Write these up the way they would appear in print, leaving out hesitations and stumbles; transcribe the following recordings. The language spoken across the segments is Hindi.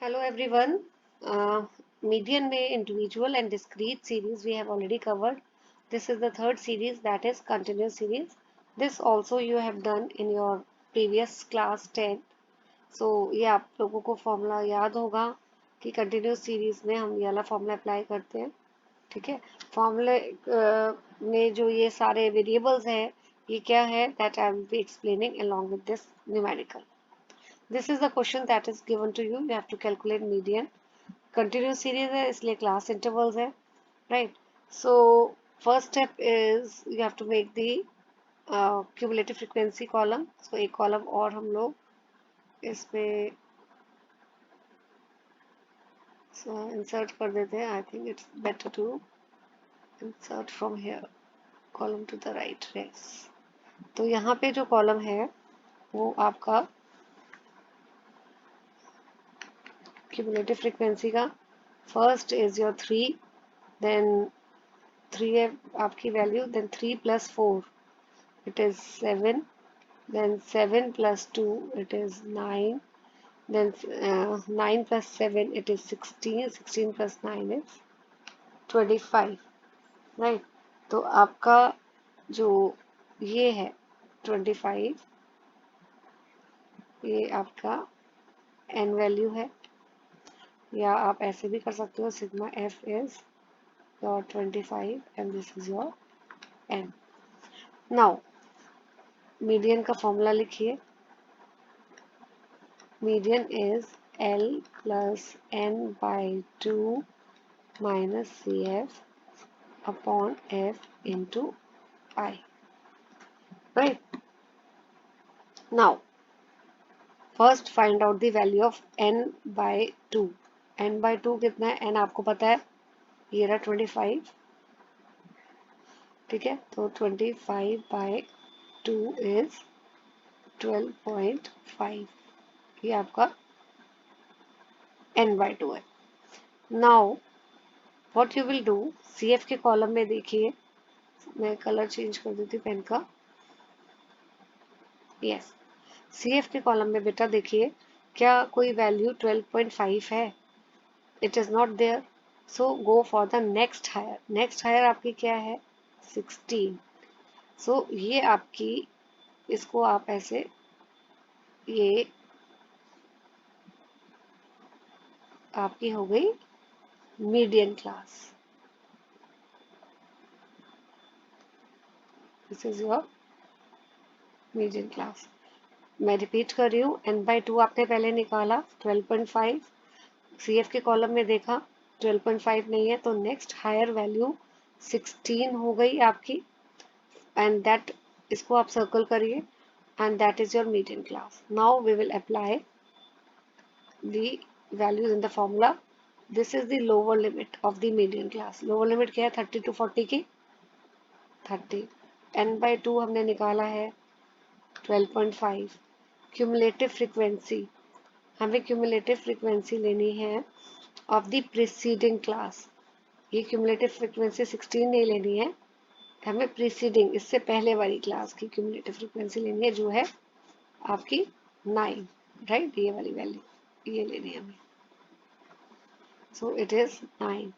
Hello everyone. Median में individual and discrete series we have already covered. This is the third series, that is continuous series. This also you have done in your previous class 10. So ये आप लोगों को फॉर्मूला याद होगा कि कंटिन्यूस सीरीज में हम ये वाला फॉर्मूला अप्लाई करते हैं. ठीक है. फॉर्मूले में जो ये सारे वेरिएबल्स हैं, ये क्या है, that I will be explaining along with this numerical. This is the question that is given to you. You have to calculate median. Continuous series है इसलिए class intervals है, right? So first step is you have to make the cumulative frequency column. So एक column और हम लोग इसमें insert कर देते हैं. I think it's better to insert from here. Column to the right. Yes. तो यहाँ पे जो column है वो आपका cumulative frequency का first is your 3, then 3 है आपकी value, then 3 plus 4 it is 7, then 7 plus 2 it is 9, then 9 plus 7 it is 16, 16 plus 9 is 25, right? तो आपका जो ये है 25, ये आपका n वैल्यू है, या आप ऐसे भी कर सकते हो, sigma f is your 25 and this is your n. Now median का फॉर्मूला लिखिए. Median is L plus n by 2 minus CF upon F into I. Right? Now, first find out the value of n by 2. n by 2 कितना है? n आपको पता है, ये रहा 25. ठीक है, तो 25 by 2 is 12.5. ये आपका n by 2 है. Now what you will do, CF के कॉलम में देखिए, मैं कलर चेंज कर देती पेन का. यस, CF के कॉलम में बेटा देखिए, क्या कोई वैल्यू 12.5 है? It is not there. So go for the next higher. Next higher आपकी क्या है? 16. सो ये आपकी, इसको आप ऐसे, ये आपकी हो गई median class. This is your median class. मैं रिपीट कर रही हूँ, n by 2 आपने पहले निकाला 12.5. CF के कॉलम में देखा 12.5 नहीं है, तो नेक्स्ट हायर वैल्यू 16 हो गई आपकी, एंड दैट, इसको आप सर्कल करिए, and that is your median class. Now we will apply the values in the formula. This is the lower limit of the median class. Lower limit क्या है? 30 to 40 की 30. n by 2 हमने निकाला है 12.5. क्यूमुलेटिव फ्रीक्वेंसी, हमें क्यूमुलेटिव फ्रीक्वेंसी लेनी है ऑफ द प्रीसीडिंग क्लास. ये क्यूमुलेटिव फ्रीक्वेंसी 16 नहीं लेनी है, हमें प्रीसीडिंग, इससे पहले वाली क्लास की क्यूमुलेटिव फ्रीक्वेंसी लेनी है, जो है आपकी 9. राइट, ये वाली वैल्यू ये लेनी है हमें. So it is 9.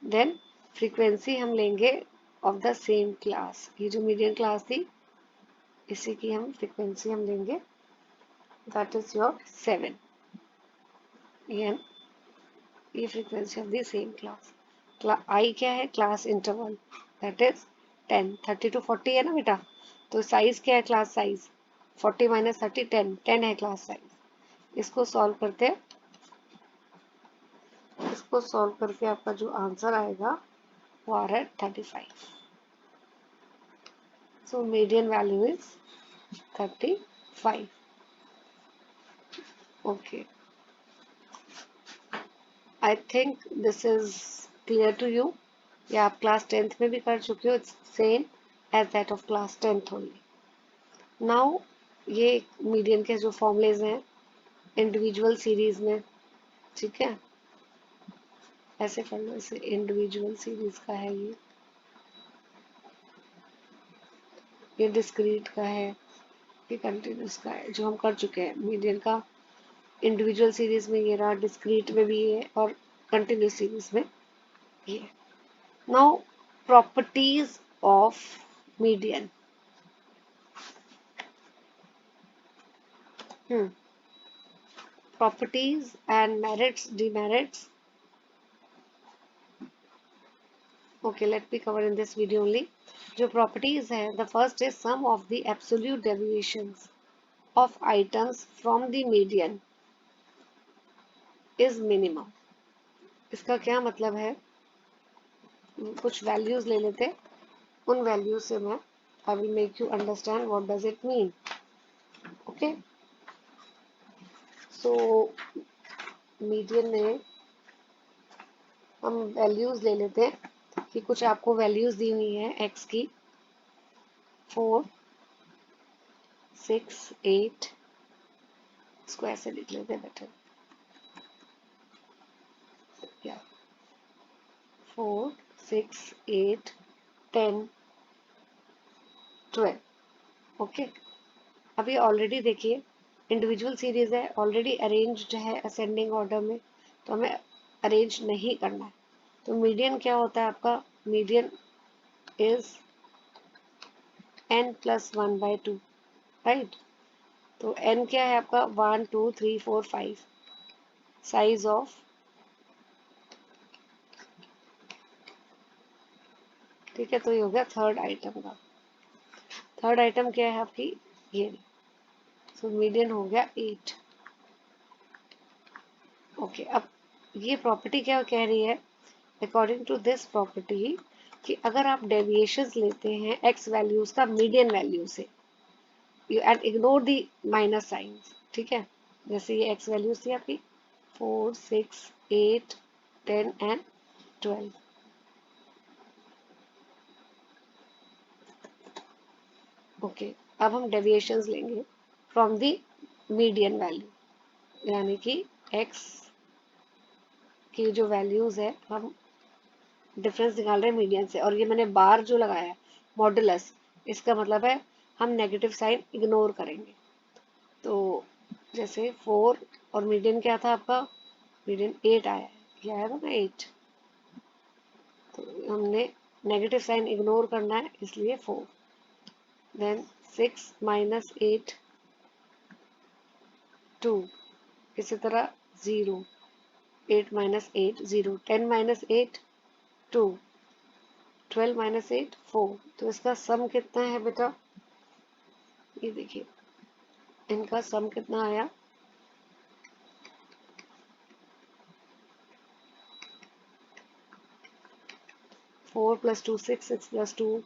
Then frequency हम लेंगे ऑफ द सेम क्लास. ये जो मीडियन क्लास थी, इसी की हम फ्रीक्वेंसी हम लेंगे, दैट इज योर 7. ये frequency of the same class. I क्या है? Class interval, that is 10. 30 to 40 है ना बेटा, तो साइज क्या है? Class size 40 minus 30 10. 10 है क्लास साइज. इसको सॉल्व करते हैं. इसको सॉल्व करके आपका जो आंसर आएगा वो आ रहा है 35. So median value is 35. Okay, I think this is clear to you. ये आप क्लास 10th में भी कर चुके हो. It's same as that of class 10th only. Now ये मीडियन के जो फॉर्मूलेज हैं इंडिविजुअल सीरीज में, ठीक है, ऐसे कर लो, इसे इंडिविजुअल सीरीज का है, ये डिस्क्रीट का है, ये कंटिन्यूस का है, जो हम कर चुके हैं. मीडियन का इंडिविजुअल सीरीज में ये रहा, डिस्क्रीट में भी ये, और कंटिन्यूस सीरीज में ये। Now properties of median. Properties and merits, demerits. Okay, let me cover in this video only. जो properties है, the first is sum of the absolute deviations of items from the median is minimum. इसका क्या मतलब है? कुछ values ले लेते, उन values से मैं I will make you understand what does it mean. Okay, so median में हम values ले लेते हैं कि कुछ आपको values दी हुई है x की 4, 6, 8, स्क्वायर से लिख लेते हैं बेटर, या 4, 6, 8, 10, 12. ओके, अभी ऑलरेडी देखिए इंडिविजुअल सीरीज है, ऑलरेडी अरेंज्ड है असेंडिंग ऑर्डर में, तो हमें अरेंज नहीं करना है। तो मीडियन क्या होता है आपका? Median is n+1/2, right? तो n क्या है आपका? 1, 2, 3, 4, 5, साइज ऑफ, ठीक है, तो ये हो गया थर्ड आइटम का। थर्ड आइटम क्या है आपकी? ये, सो मीडियन हो गया 8। ओके, अब ये प्रॉपर्टी क्या कह रही है? अकॉर्डिंग टू दिस प्रॉपर्टी कि अगर आप डेविएशंस लेते हैं एक्स वैल्यूज का मीडियन वैल्यू से, you and ignore the minus science, ठीक है, जैसे ये एक्स वैल्यूज थी आपकी 4, 6, 8, 10 एंड 12। ओके, अब हम डेविएशंस लेंगे फ्रॉम दी मीडियन वैल्यू, यानी कि एक्स की जो वैल्यूज है हम डिफरेंस निकाल रहे हैं मीडियन से, और ये मैंने बार जो लगाया है मॉडुलस, इसका मतलब है हम नेगेटिव साइन इग्नोर करेंगे। तो जैसे 4 और मीडियन क्या था आपका? मीडियन 8 आया है, क्या आया था ना 8, तो हमने नेगेटिव साइन इग्नोर करना है इसलिए 4। देन 6 - 8 2, इसी तरह 0, 8 - 8 0, 10 - 8 2, 12 - 8 4। तो इसका सम कितना है बेटा? ये देखिए इनका सम कितना आया? 4 + 2 6, 6 + 2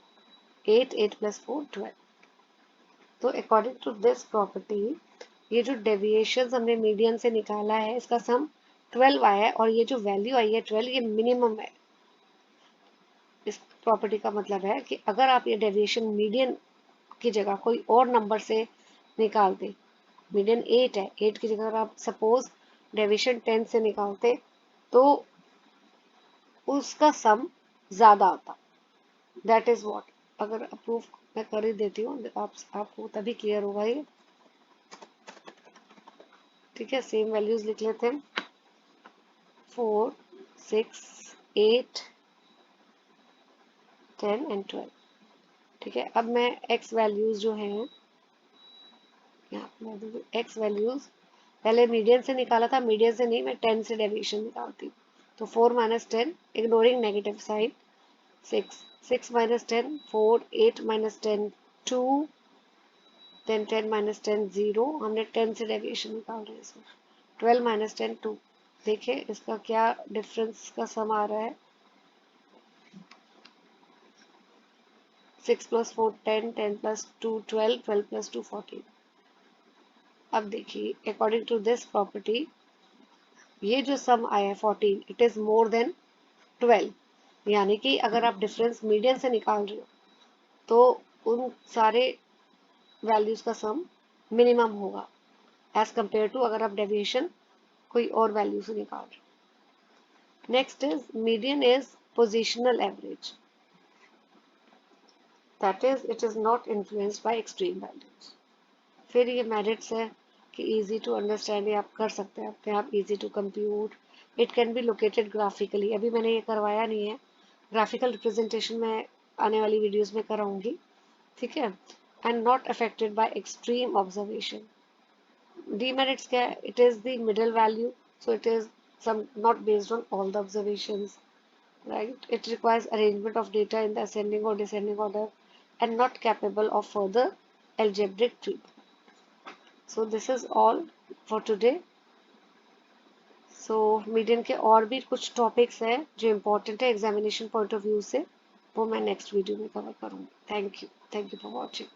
8, 8 + 4 12। तो अकॉर्डिंग टू दिस प्रॉपर्टी ये जो डेविएशन हमने मीडियन से निकाला है इसका सम 12 आया है, और ये जो वैल्यू आई है 12 ये मिनिमम है। इस प्रॉपर्टी का मतलब है कि अगर आप ये डेविएशन मीडियन की जगह कोई और नंबर से निकालते, मीडियन 8 है, 8 की जगह अगर आप सपोज डेविएशन 10 से निकालते तो उसका सम ज्यादा आता। दैट इज व्हाट, अगर अप्रूव मैं कर ही देती हूँ आपको तभी क्लियर होगा ये, ठीक है। सेम वैल्यूज लिख लेते हैं 4, 6, 8, 10 एंड 12, ठीक है। अब मैं एक्स वैल्यूज जो हैं यहाँ एक्स वैल्यूज पहले मीडियन से निकाला था, मीडियन से नहीं, मैं 10 से डेविएशन निकालती हूँ। तो 4 - 10 इग्नोरिंग नेगेटिव साइन 6, 6 - 10 4, 8 - 10 2, देन 10 - 10 0, हमने 10 से डेविएशन निकाल रहे हैं इसमें। 12 - 10 2, देखिए इसका क्या डिफरेंस का सम आ रहा है? 6 + 4 10, 10 + 2 12, 12 + 2 14। अब देखिए अकॉर्डिंग टू दिस प्रॉपर्टी ये जो सम आया है 14 इट इज मोर देन 12, यानी कि अगर आप डिफरेंस मीडियन से निकाल रहे हो तो उन सारे वैल्यूज का सम मिनिमम होगा एज कंपेयर टू अगर आप डेविएशन कोई और वैल्यू से निकाल रहे हो। Next is median is positional average, that is it is not influenced by extreme values. फिर ये मेरिट्स है कि इजी टू अंडरस्टैंड, आप कर सकते हैं अपने आप, easy to compute, it can be located graphically. अभी मैंने ये करवाया नहीं है, ग्राफिकल रिप्रेजेंटेशन मैं आने वाली वीडियोस में कराऊंगी, ठीक है। And not affected by extreme observation. demerits क्या है? It is the middle value, so it is some not based on all the observations, right? It requires arrangement of data in the ascending or descending order and not capable of further algebraic treatment. So this is all for today. So median के और भी कुछ टॉपिक्स हैं जो इम्पोर्टेंट है एग्जामिनेशन पॉइंट ऑफ व्यू से, वो मैं नेक्स्ट वीडियो में कवर करूँगी। Thank you for watching.